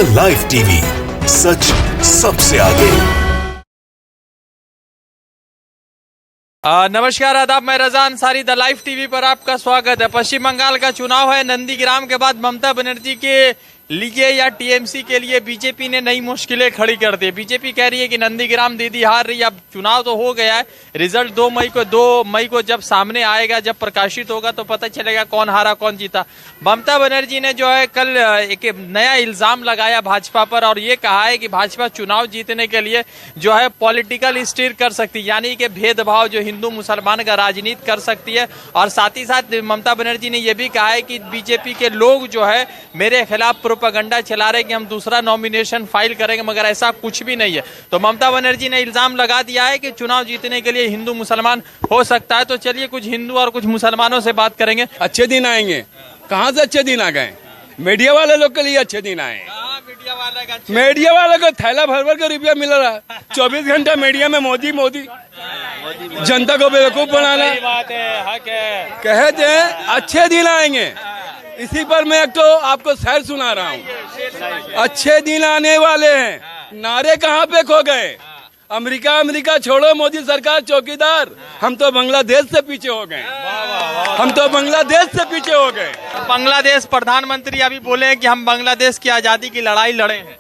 The live TV, सच सबसे आगे। नमस्कार आदाब, मैं रजा अंसारी, द लाइव टीवी पर आपका स्वागत है। पश्चिम बंगाल का चुनाव है। नंदीग्राम के बाद ममता बनर्जी के लिए या टीएमसी के लिए बीजेपी ने नई मुश्किलें खड़ी कर दी। बीजेपी कह रही है कि नंदीग्राम दीदी हार रही है। अब चुनाव तो हो गया है, रिजल्ट 2 मई को जब सामने आएगा, जब प्रकाशित होगा तो पता चलेगा कौन हारा कौन जीता। ममता बनर्जी ने जो है कल एक नया इल्जाम लगाया भाजपा पर और ये कहा है कि भाजपा चुनाव जीतने के लिए जो है पॉलिटिकल स्टीर कर सकती है, यानी कि भेदभाव जो हिंदू मुसलमान का राजनीति कर सकती है। और साथ ही साथ ममता बनर्जी ने यह भी कहा है कि बीजेपी के लोग जो है मेरे खिलाफ प्रोपेगेंडा चला रहे कि हम दूसरा नॉमिनेशन फाइल करेंगे, मगर ऐसा कुछ भी नहीं है। तो ममता बनर्जी ने इल्जाम लगा दिया है कि चुनाव जीतने के लिए हिंदू मुसलमान हो सकता है। तो चलिए कुछ हिंदू और कुछ मुसलमानों से बात करेंगे। अच्छे दिन आएंगे। कहाँ से अच्छे दिन आ गए? मीडिया वाले लोग के लिए अच्छे दिन आए। मीडिया वाले को थैला भर भर के रुपया मिल रहा है। 24 घंटा मीडिया में मोदी मोदी, जनता को बेवकूफ बनाना। कहते हैं अच्छे दिन आएंगे, इसी पर मैं एक तो आपको शेर सुना रहा हूँ। अच्छे दिन आने वाले हैं, नारे कहाँ पे खो गए? अमेरिका अमेरिका छोड़ो, मोदी सरकार चौकीदार। हम तो बांग्लादेश से पीछे हो गए। हम तो बांग्लादेश से पीछे हो गए। बांग्लादेश प्रधानमंत्री अभी बोले हैं कि हम बांग्लादेश की आजादी की लड़ाई लड़े हैं।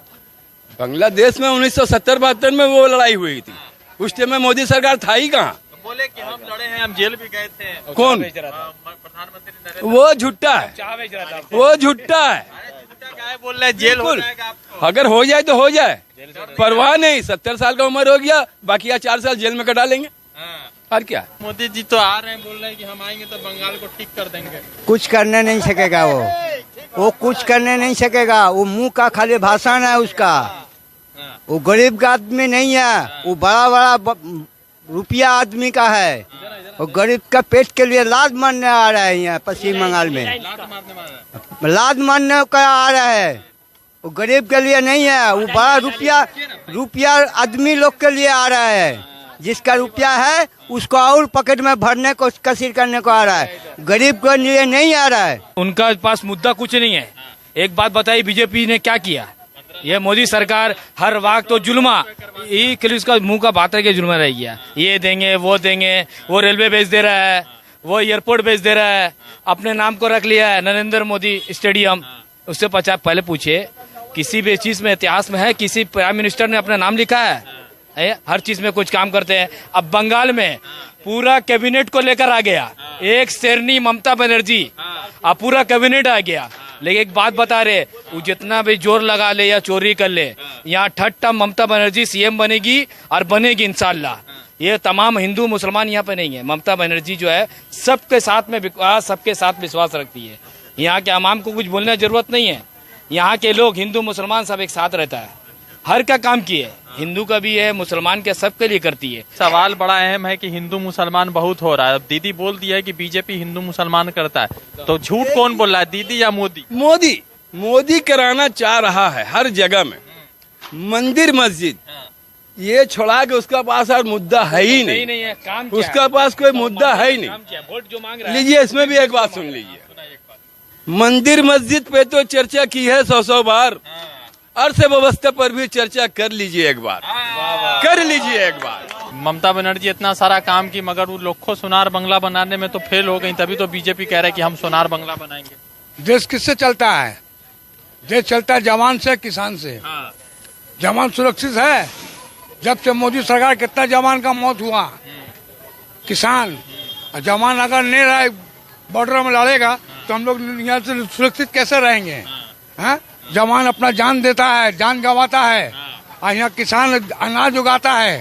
बांग्लादेश में 1970-72 में वो लड़ाई हुई थी। उस टाइम में मोदी सरकार था ही कहाँ? बोले कि हम लड़े हैं, हम जेल भी गए थे। कौन? प्रधानमंत्री। वो झूठा है, वो झूठा है। बोल रहे जेल हो जाएगा आपको। अगर हो जाए तो हो जाए, परवाह नहीं। 70 साल का उम्र हो गया, बाकी 4 साल जेल में कटा लेंगे। और क्या? मोदी जी तो आ रहे हैं, बोल रहे हैं कि हम आएंगे तो बंगाल को ठीक कर देंगे। कुछ करने नहीं सकेगा वो कुछ करने नहीं सकेगा। वो मुंह का खाली भाषण है उसका। वो गरीब का आदमी नहीं है, वो बड़ा बड़ा रुपया आदमी का है। वो गरीब का पेट के लिए लाद मारने आ रहा है। यहाँ पश्चिम बंगाल में लाद मारने का आ रहा है। वो गरीब के लिए नहीं है, वो बड़ा रुपया आदमी लोग के लिए आ रहा है। जिसका रुपया है उसको और पॉकेट में भरने को, कसीर करने को आ रहा है। गरीब के लिए नहीं आ रहा है। उनका पास मुद्दा कुछ नहीं है। एक बात बताइए, बीजेपी ने क्या किया? ये मोदी सरकार हर वक्त तो जुल्मा ही के लिए उसका मुंह का बात है कि जुल्मा रह गया। ये देंगे वो देंगे, वो रेलवे बेच दे रहा है, वो एयरपोर्ट बेच दे रहा है, अपने नाम को रख लिया है नरेंद्र मोदी स्टेडियम। उससे पहले पूछिए, किसी भी चीज में इतिहास में है किसी प्राइम मिनिस्टर ने अपना नाम लिखा है? हर चीज में कुछ काम करते हैं। अब बंगाल में पूरा कैबिनेट को लेकर आ गया एक शेरनी ममता बनर्जी, अब पूरा कैबिनेट आ गया। लेकिन एक बात बता रहे, वो जितना भी जोर लगा ले या चोरी कर ले, यहाँ third term Mamata Banerjee CM बनेगी और बनेगी इंशाल्लाह। ये तमाम हिंदू मुसलमान यहाँ पे नहीं है। ममता बनर्जी जो है सबके साथ में विकास, सबके साथ विश्वास रखती है। यहाँ के आवाम को कुछ बोलने की जरूरत नहीं है। यहाँ के लोग हिंदू मुसलमान सब एक साथ रहता है। हर का काम किए, हिंदू का भी है, मुसलमान के सबके लिए करती है। सवाल बड़ा अहम है कि हिंदू मुसलमान बहुत हो रहा है। अब दीदी बोल दिया है कि बीजेपी हिंदू मुसलमान करता है, तो झूठ कौन बोल रहा है, दीदी या मोदी? मोदी कराना चाह रहा है हर जगह में। मंदिर मस्जिद ये छोड़ा के उसका पास और मुद्दा है ही नहीं है। काम उसका पास कोई मुद्दा है ही नहीं। वोट जो मांग रहा है। लीजिए, इसमें भी एक बात सुन लीजिए। मंदिर मस्जिद पे तो चर्चा की है 100 बार। अर्थव्यवस्था पर भी चर्चा कर लीजिए एक बार, कर लीजिए एक बार। ममता बनर्जी इतना सारा काम की, मगर वो लोखो सोनार बंगला बनाने में तो फेल हो गई। तभी तो बीजेपी कह रहा है कि हम सोनार बंगला बनाएंगे। देश किससे चलता है? देश चलता है जवान से, किसान से। जवान सुरक्षित है। जब से मोदी सरकार कितना जवान का मौत हुआ। किसान जवान अगर नहीं रहे, बॉर्डर में लड़ेगा तो हम लोग यहाँ से सुरक्षित कैसे रहेंगे? जवान अपना जान देता है, जान गंवाता है, और यहाँ किसान अनाज उगाता है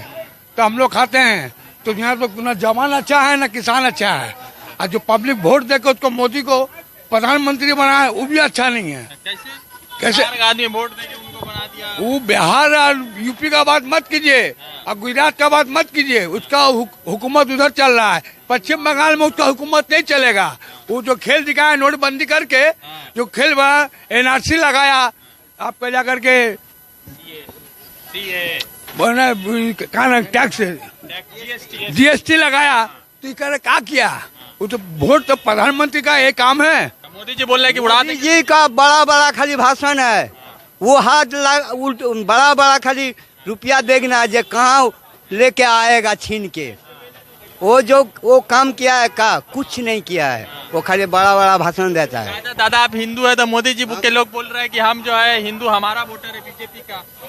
तो हम लोग खाते हैं। तो यहाँ तो न जवान अच्छा है न किसान अच्छा है। और जो पब्लिक वोट देकर उसको मोदी को प्रधानमंत्री बनाया वो भी अच्छा नहीं है। कैसे आदमी वोट देके उनको बना दिया? वो बिहार और यूपी का बात मत कीजिए और गुजरात का बात मत कीजिए। उसका हुकूमत उधर चल रहा है। पश्चिम बंगाल में उसका हुकूमत नहीं चलेगा। वो जो खेल दिखाया नोटबंदी करके, जो खेल बना एनआरसी लगाया, आपका जा करके टैक्स जीएसटी लगाया, तो ये क्या किया? वो तो वोट तो प्रधानमंत्री का एक काम है। मोदी जी बोल रहे हैं कि उड़ा देंगे। जी का बड़ा बड़ा खाली भाषण है। वो हाथ उल्ट बड़ा बड़ा खाली रुपया देखना जे कहाँ लेके आएगा छीन के। वो काम किया है का कुछ नहीं किया है, वो खाली बड़ा बड़ा भाषण देता है। दादा आप हिंदू है तो मोदी जी के लोग बोल रहे हैं कि हम जो है हिंदू, हमारा वोटर है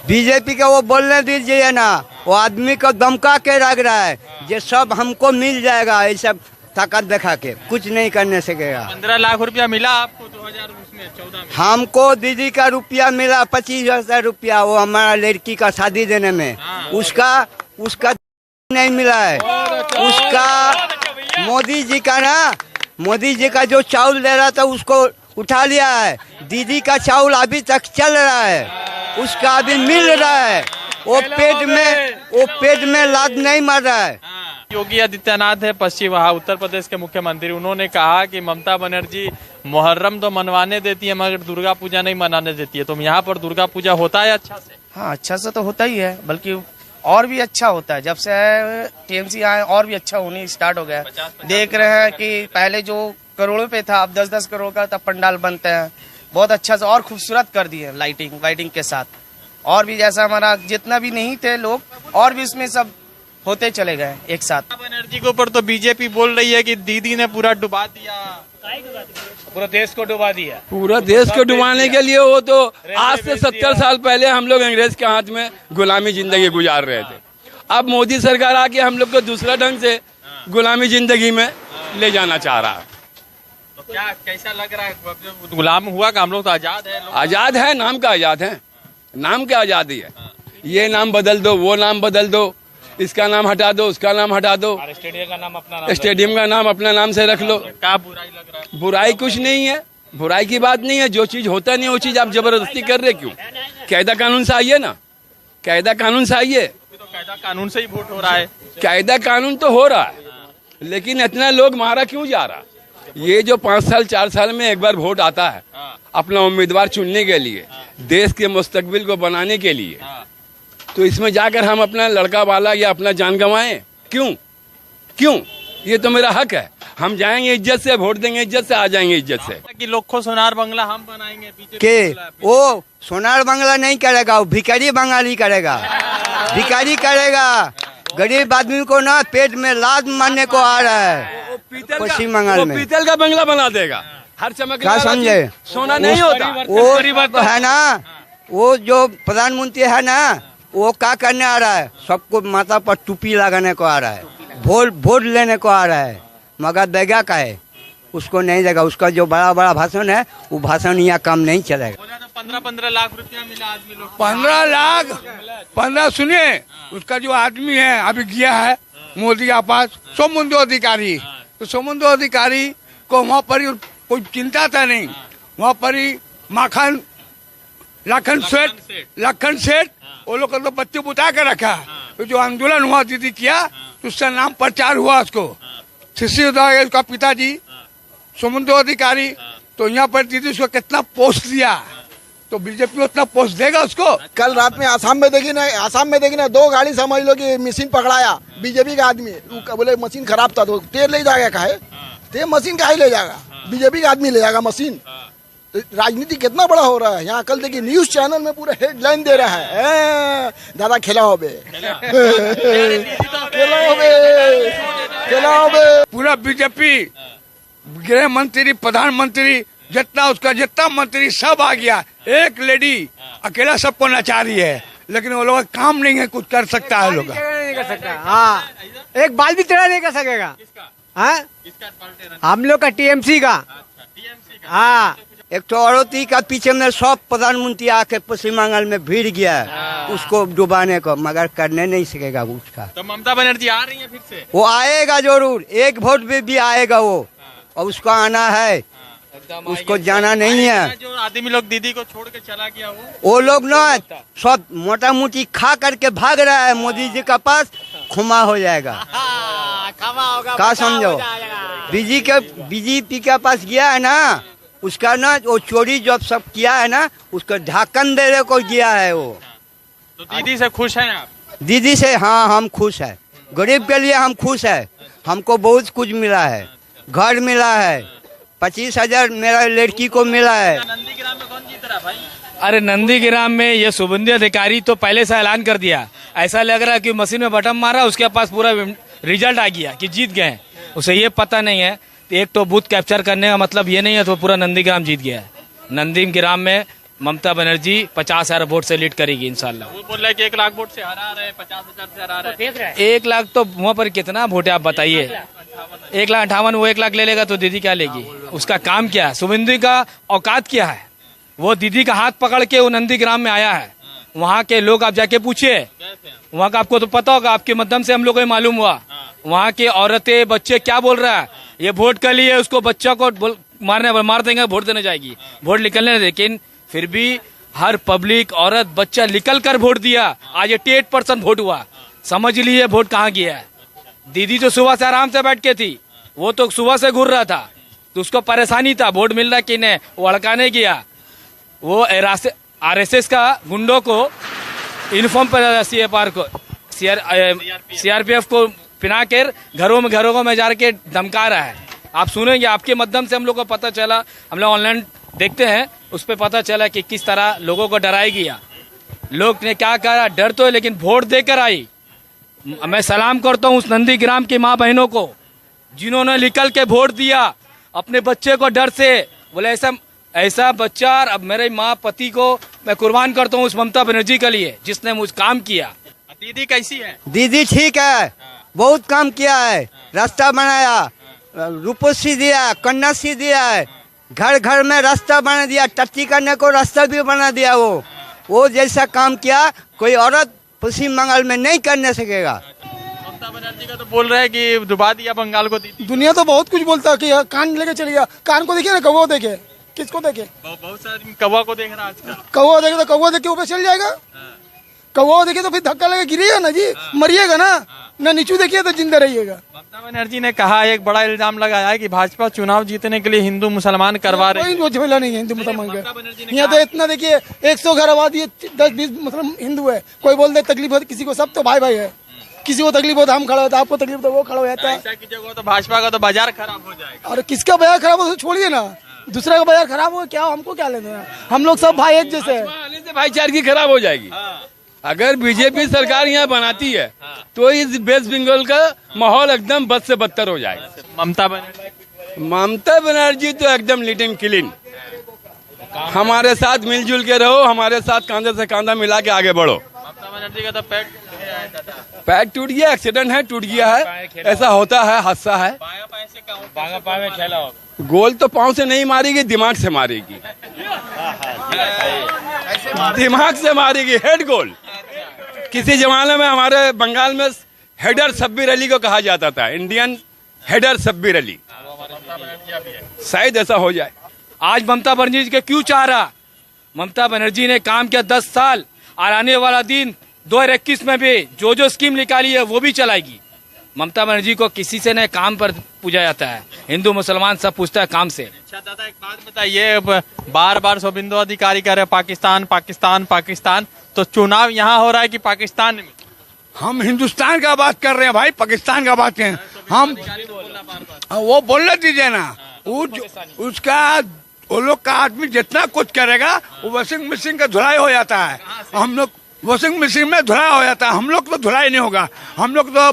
बीजेपी का वो बोलने दीजिए ना। वो आदमी को धमका के रख रहा है ये सब हमको मिल जाएगा, ये सब ताकत दिखा के कुछ नहीं करने सकेगा। 15 लाख रुपया मिला आपको 2014 में? हमको दीदी का रुपया मिला 25,000 रुपया, वो हमारा लड़की का शादी देने में। उसका नहीं मिला है। उसका मोदी जी का ना, मोदी जी का जो चावल दे रहा था उसको उठा लिया है। दीदी का चावल अभी तक चल रहा है, उसका अभी मिल रहा है। वो पेट में लात नहीं मार रहा है। योगी आदित्यनाथ है पश्चिम उत्तर प्रदेश के मुख्यमंत्री, उन्होंने कहा कि ममता बनर्जी मुहर्रम तो मनवाने देती है मगर दुर्गा पूजा नहीं मनाने देती है। तो यहाँ पर दुर्गा पूजा होता है अच्छा से? हाँ, अच्छा से तो होता ही है, बल्कि और भी अच्छा होता है। जब से टीएमसी आए और भी अच्छा होने स्टार्ट हो गया। देख रहे हैं कि पहले जो करोड़ों पे था अब 10-10 करोड़ का तब पंडाल बनते हैं। बहुत अच्छा से और खूबसूरत कर दिए लाइटिंग के साथ। और भी जैसा हमारा जितना भी नहीं थे लोग और भी इसमें सब होते चले गए एक साथ। बनर्जी के ऊपर तो बीजेपी बोल रही है कि दीदी ने पूरा डुबा दिया, पूरा देश को डुबा दिया। पूरा देश को डुबाने के लिए वो तो आज से 70 साल पहले हम लोग अंग्रेज के हाथ में गुलामी जिंदगी गुजार रहे थे। अब मोदी सरकार आके हम लोग को दूसरा ढंग से गुलामी जिंदगी में ले जाना चाह रहा है। तो क्या कैसा लग रहा है? गुलाम हुआ का हम लोग तो आजाद है। आजाद है, नाम का आजाद है, नाम क्या आजादी है। ये नाम बदल दो, वो नाम बदल दो, इसका नाम हटा दो, उसका नाम हटा दो, स्टेडियम का नाम अपना नाम से रख लो। क्या बुराई लग रहा है? बुराई कुछ नहीं है, बुराई की बात नहीं है। जो चीज होता नहीं वो चीज आप जबरदस्ती कर रहे क्यों? कायदा कानून से आइए ना, कायदा कानून से आइए। तो कायदा कानून से ही वोट हो रहा है। कायदा कानून तो हो रहा है, लेकिन इतना लोग मारा क्यों जा रहा? ये जो 5 साल 4 साल में एक बार वोट आता है अपना उम्मीदवार चुनने के लिए, देश के मुस्तकबिल को बनाने के लिए, तो इसमें जाकर हम अपना लड़का वाला या अपना जान गंवाएं क्यों? ये तो मेरा हक है। हम जाएंगे इज्जत से, वोट देंगे इज्जत से, आ जाएंगे इज्जत से। कि लोग सोनार बंगला हम बनाएंगे के वो सोनार बंगला नहीं करेगा, वो भिखारी बंगाली करेगा, भिखारी करेगा। गरीब आदमी को ना पेट में लात मारने को आ रहा है पश्चिम बंगाल में। पीतल का बंगला बना देगा, हर चमक क्या समझे? सोना नहीं होता। वो है ना, वो जो प्रधानमंत्री है ना, वो क्या करने आ रहा है? सबको माथा पर टोपी लगाने को आ रहा है, वोट लेने को आ रहा है, मगर देगा का है? उसको नहीं देगा। उसका जो बड़ा बड़ा भाषण है वो भाषण यहाँ काम नहीं चलेगा। 15 लाख रुपया मिला आदमी लोग। 15 लाख 15 सुनिए, उसका जो आदमी है अभी गया है मोदी के पास, सोमुंदो अधिकारी। तो सोमुंदो अधिकारी को वहाँ पर कोई चिंता था नहीं। वहाँ पर ही लखन सेठ वो लोग तो बच्चे बुता के रखा। तो जो आंदोलन हुआ दीदी किया तो उसका नाम प्रचार हुआ। उसको शिष्य उसका पिताजी सोमुंदो अधिकारी, तो यहाँ पर दीदी उसको कितना पोस्ट दिया, तो बीजेपी उतना पोस्ट देगा उसको। कल रात में आसाम में देखी ना 2 गाड़ी समझ लो कि मशीन पकड़ाया बीजेपी का आदमी। बोले मशीन खराब था तो तेल ले जाएगा, काहे ते मशीन काहे ले जाएगा? बीजेपी का आदमी ले जाएगा मशीन। तो राजनीति कितना बड़ा हो रहा है यहाँ। कल देखिए न्यूज चैनल में पूरा हेडलाइन दे रहा है, दादा खेला हो बे पूरा बीजेपी, गृह मंत्री, प्रधानमंत्री, जितना मंत्री सब आ गया। एक लेडी अकेला सबको नचा रही है, लेकिन वो लोग काम नहीं है, कुछ कर सकता है लोग नहीं कर सकता। हाँ, एक बाल भी टेढ़ा नहीं कर सकेगा। हाँ, हम लोग का टीएमसी का। हाँ, एक तो औरती का पीछे में सब प्रधानमंत्री आके पश्चिम बंगाल में भीड़ गया है उसको डुबाने को, मगर करने नहीं सकेगा उसका। तो ममता बनर्जी आ रही है फिर से? वो आएगा जरूर, एक वोट भी आएगा वो, और उसको आना है, उसको जाना नहीं है। जो आदमी लोग दीदी को छोड़ के चला गया वो लोग ना सब मोटा मोटी खा करके भाग रहा है मोदी जी का पास, खुमा हो जाएगा। क्या समझो? बीजेपी के पास गया है ना, उसका ना वो चोरी जो सब किया है ना, उसको ढक्कन देने को गया है वो। तो दीदी से खुश हैं आप? दीदी से हाँ हम खुश है, गरीब के लिए हम खुश है। हमको बहुत कुछ मिला है, घर मिला है, 25,000 मेरा लड़की को मिला है। नंदीग्राम में कौन जीत रहा भाई? अरे नंदीग्राम में ये शुभेंदु अधिकारी तो पहले से ऐलान कर दिया, ऐसा लग रहा है कि मशीन में बटन मारा उसके पास पूरा रिजल्ट आ गया कि जीत गए। उसे ये पता नहीं है, एक तो बूथ कैप्चर करने का मतलब ये नहीं है तो पूरा नंदीग्राम जीत गया है। नंदीग्राम में ममता बनर्जी 50,000 वोट से लीड करेगी इंशाल्लाह। वो बोल रहे हैं कि 1 लाख वोट से हरा रहे, 50,000 से हरा रहे। 1 लाख तो वहाँ पर कितना वोट है आप बताइए? 1,58,000, वो 1 लाख ले लेगा तो दीदी क्या लेगी? उसका काम क्या है? शुभेंदु का औकात क्या है? वो दीदी का हाथ पकड़ के वो नंदीग्राम में आया है। वहाँ के लोग आप जाके पूछिए, वहाँ का आपको तो पता होगा, आपके माध्यम से हम लोग को मालूम हुआ। वहाँ के औरतें बच्चे क्या बोल रहा है, ये वोट के लिए उसको बच्चा को मार देंगे, वोट देने जाएगी, वोट निकलने। लेकिन फिर भी हर पब्लिक औरत बच्चा निकल कर वोट दिया। आज 88% वोट हुआ। समझ लीजिए वोट कहाँ गया है। दीदी तो सुबह से आराम से बैठ के थी, वो तो सुबह से घूर रहा था, तो उसको परेशानी था वोट मिल रहा कि नहीं, वो अड़काने गया। वो RSS का गुंडों को यूनिफॉर्म पर CRPF को पिना कर घरों में जाके धमका रहा है। आप सुनेंगे, आपके माध्यम से हम लोग को पता चला, हम लोग ऑनलाइन देखते हैं, उस पर पता चला कि किस तरह लोगों को डराई गया। लोग ने क्या करा, डर तो है लेकिन वोट देकर आई। मैं सलाम करता हूँ उस नंदीग्राम की माँ बहनों को जिन्होंने निकल के वोट दिया अपने बच्चे को डर से। बोले ऐसा बच्चा, अब मेरे माँ पति को मैं कुर्बान करता हूँ उस ममता बनर्जी के लिए जिसने मुझ काम किया। दीदी कैसी है? दीदी ठीक है, बहुत काम किया है, रास्ता बनाया, रूपश्री दिया, कन्याश्री दिया है, घर घर में रास्ता बना दिया, टट्टी करने को रास्ता भी बना दिया। वो जैसा काम किया कोई औरत पश्चिम बंगाल में नहीं करने सकेगा। ममता बनर्जी का तो बोल रहे हैं कि डुबा दिया बंगाल को दीदी। दुनिया तो बहुत कुछ बोलता है कि कान लेके चली गया। कान को देखिए ना, कौवा देखे, किसको देखे? बहुत सारे कौवा को देख रहा है आजकल। कौवा देखे तो कौवा देख के ऊपर चल जाएगा। कौवा देखे तो फिर धक्का लगे गिरेगा ना जी, मरिएगा ना नीचू देखिए तो जिंदा रहिएगा। ममता बनर्जी ने कहा, एक बड़ा इल्जाम लगाया है कि भाजपा चुनाव जीतने के लिए हिंदू मुसलमान करवा रही है। कोई झमेला नहीं है हिंदू मुसलमान का। यहाँ तो इतना देखिए 100 घर आबादी 10-20 मतलब हिंदू है। कोई बोल दे तकलीफ होती किसी को, सब तो भाई है। किसी को तकलीफ होता हम खड़ा होता, आपको तकलीफ तो वो खड़ा हो जाता है। ऐसा कीजिएगा तो भाजपा का तो बाजार खराब हो जाएगा। और किसका बाजार खराब हो छोड़िए ना, दूसरा का बाजार खराब हो क्या, हमको क्या लेना? हम लोग सब भाई एक जैसे हैं। भाईचारगी खराब हो जाएगी। अगर बीजेपी सरकार यहाँ बनाती है तो इस वेस्ट बंगाल का माहौल एकदम बद से बदतर हो जाएगा। ममता बनर्जी तो एकदम लिटिल क्लीन। हमारे साथ मिलजुल के रहो, हमारे साथ कांधे से कांधा मिला के आगे बढ़ो। ममता बनर्जी का तो पैर टूट गया, एक्सीडेंट है, टूट गया है, ऐसा होता है, हादसा है। गोल तो पाँव से नहीं मारेगी, दिमाग से मारेगी, दिमाग से मारेगी, हेड गोल। किसी जमाने में हमारे बंगाल में हेडर सब्बीर अली को कहा जाता था, इंडियन हेडर सब्बीर अली। शायद ऐसा हो जाए। आज ममता बनर्जी के क्यों चाह रहा? ममता बनर्जी ने काम किया 10 साल, और आने वाला दिन 2021 में भी जो स्कीम निकाली है वो भी चलाएगी। ममता बनर्जी को किसी से न काम पर पूछा जाता है, हिंदू मुसलमान सब पूछता है काम से। अच्छा दादा, एक बात बताइए, बार शुभेंदु अधिकारी कह रहे पाकिस्तान पाकिस्तान पाकिस्तान, तो चुनाव यहाँ हो रहा है कि पाकिस्तान में? हम हिंदुस्तान का बात कर रहे हैं भाई, पाकिस्तान का बात है। हम वो बोलने दीजिए ना, उसका वो लोग का आदमी जितना कुछ करेगा वो वॉशिंग मशीन का धुलाई हो जाता है। हम लोग वॉशिंग मशीन में धुलाई हो जाता है, हम लोग तो धुलाई नहीं होगा। हम लोग तो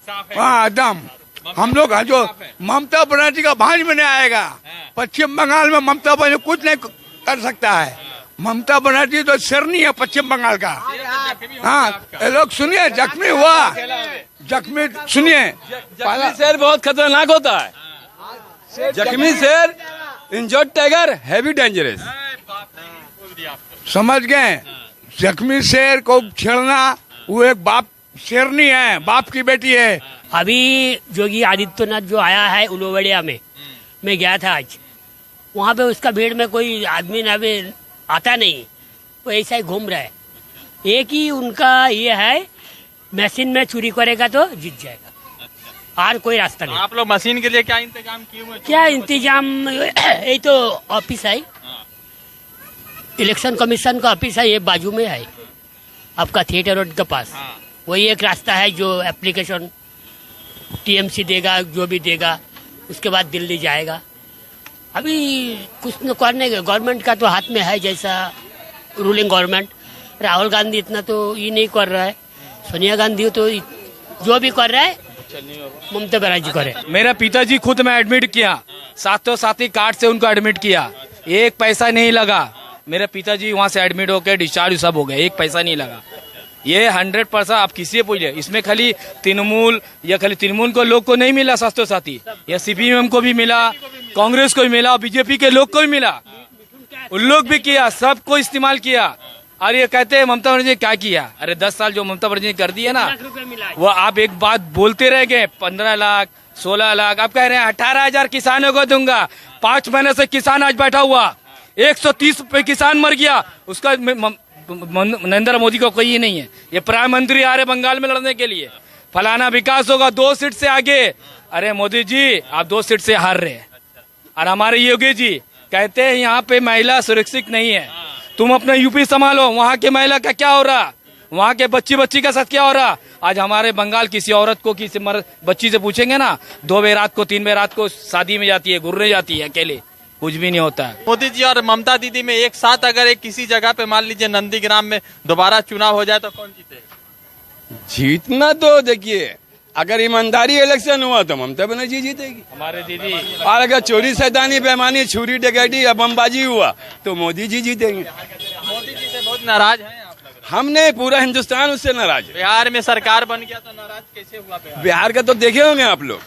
हाँ एकदम, हम लोग जो ममता बनर्जी का भांज में नहीं आएगा। पश्चिम बंगाल में ममता बनर्जी कुछ नहीं कर सकता है। ममता बनर्जी तो शेरनी है पश्चिम बंगाल का। हाँ लोग सुनिए, जख्मी हुआ, जख्मी सुनिए, शेर बहुत खतरनाक होता है। जख्मी शेर, इंजर्ड टाइगर, हैवी डेंजरस। समझ गए? जख्मी शेर को छेड़ना, वो एक बाप शेरनी है, बाप की बेटी है। अभी योगी आदित्यनाथ जो आया है उलुवेड़िया में, मैं गया था आज, वहाँ पे उसका भीड़ में कोई आदमी ना भी आता नहीं, वो ऐसा ही घूम रहा है। एक ही उनका ये है, मशीन में चोरी करेगा तो जीत जाएगा, और कोई रास्ता नहीं। आप लोग मशीन के लिए क्या इंतजाम किए हुए? क्या इंतजाम, यही तो ऑफिस है, इलेक्शन कमीशन का ऑफिस है, ये बाजू में है आपका थिएटर रोड के पास। वही एक रास्ता है जो एप्लीकेशन TMC देगा, जो भी देगा, उसके बाद दिल्ली जाएगा। अभी कुछ न करने, गवर्नमेंट का तो हाथ में है, जैसा रूलिंग गवर्नमेंट। राहुल गांधी इतना तो ये नहीं कर रहा है, सोनिया गांधी तो जो भी कर रहा है ममता बनर्जी करे। मेरा पिताजी खुद मैं एडमिट किया, साथी कार्ड से उनको एडमिट किया, एक पैसा नहीं लगा। मेरे पिताजी वहाँ से एडमिट होकर डिस्चार्ज सब हो गए, एक पैसा नहीं लगा। ये 100% आप किसी से पूछिए, इसमें खाली तृणमूल को लोग को नहीं मिला स्वास्थ्य साथी, या CPM को भी मिला, कांग्रेस को भी मिला, बीजेपी के लोग को भी मिला, उन लोग भी किया, सबको इस्तेमाल किया। और ये कहते हैं ममता बनर्जी ने क्या किया? अरे 10 साल जो ममता बनर्जी ने कर दिया ना, वो आप एक बात बोलते रह गए, 15 लाख 16 लाख, आप कह रहे हैं 18,000 किसानों को दूंगा। 5 महीने से किसान आज बैठा हुआ, 130 पे किसान मर गया, उसका नरेंद्र मोदी को कोई नहीं है। ये प्रधानमंत्री आ रहे बंगाल में लड़ने के लिए, फलाना विकास होगा 2 सीट से आगे। अरे मोदी जी आप 2 सीट से हार रहे हैं। और हमारे योगी जी कहते हैं यहाँ पे महिला सुरक्षित नहीं है, तुम अपना यूपी संभालो, वहाँ के महिला का क्या हो रहा, वहाँ के बच्ची का साथ क्या हो रहा। आज हमारे बंगाल किसी औरत को किसी बच्ची से पूछेंगे ना, 2 बजे रात को 3 बजे रात को शादी में जाती है, घूरने जाती है अकेले, कुछ भी नहीं होता है। मोदी जी और ममता दीदी में एक साथ अगर एक किसी जगह पे मान लीजिए नंदीग्राम में दोबारा चुनाव हो जाए तो कौन जीतेगा? जीतना तो देखिए, अगर ईमानदारी इलेक्शन हुआ तो ममता बनर्जी जीतेगी हमारे दीदी। और अगर चोरी सैतानी बेईमानी छुरी डकैती या बमबाजी हुआ तो मोदी जी जीतेंगे। मोदी जी से बहुत नाराज हैं आप लग रहा है। हमने पूरा हिंदुस्तान उससे नाराज है। बिहार में सरकार बन गया तो नाराज कैसे हुआ बिहार का तो देखे होंगे आप लोग,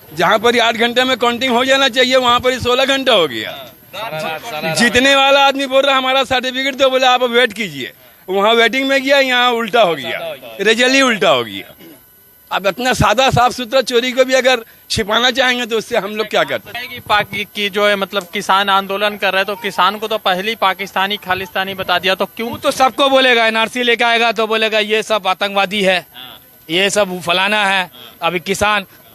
जहाँ पर 8 घंटे में काउंटिंग हो जाना चाहिए वहाँ पर 16 घंटा हो गया। जीतने वाला आदमी बोल रहा हमारा सर्टिफिकेट, तो बोला आप वेट कीजिए, वहाँ वेटिंग में गया, यहाँ उल्टा हो गया, रिजल्ट ही उल्टा हो गया। अब इतना सादा साफ सुथरा चोरी को भी अगर छिपाना चाहेंगे तो उससे हम लोग क्या करते हैं? की जो है मतलब किसान आंदोलन कर रहे हैं तो किसान को तो पहले ही पाकिस्तानी खालिस्तानी बता दिया, तो क्यों? तो सबको बोलेगा, NRC लेके आएगा तो बोलेगा ये सब आतंकवादी है, ये सब फलाना है। अभी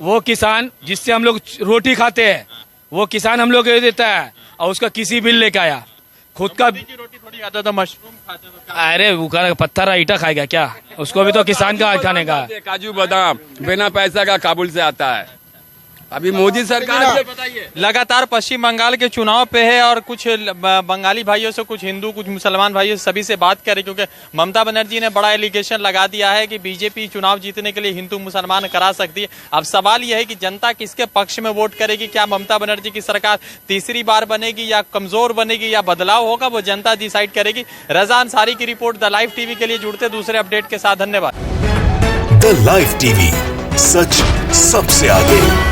वो किसान जिससे हम लोग रोटी खाते हैं, वो किसान हम लोग को देता है, और उसका किसी बिल लेके आया, खुद का की रोटी थोड़ी खाता तो मशरूम खाते तो अरे वो पत्थर ईटा खाएगा क्या? उसको भी तो किसान का खाने का। काजू बादाम बिना पैसा का काबुल से आता है। अभी मोदी सरकार लगातार पश्चिम बंगाल के चुनाव पे है और कुछ बंगाली भाइयों से, कुछ हिंदू, कुछ मुसलमान भाइयों से सभी से बात करें, क्योंकि ममता बनर्जी ने बड़ा एलिगेशन लगा दिया है कि बीजेपी चुनाव जीतने के लिए हिंदू मुसलमान करा सकती है। अब सवाल यह है कि जनता किसके पक्ष में वोट करेगी? क्या ममता बनर्जी की सरकार तीसरी बार बनेगी या कमजोर बनेगी या बदलाव होगा, वो जनता डिसाइड करेगी। रजा अंसारी की रिपोर्ट द लाइव टीवी के लिए। जुड़ते दूसरे अपडेट के साथ, धन्यवाद। द लाइव टीवी, सच सबसे आगे।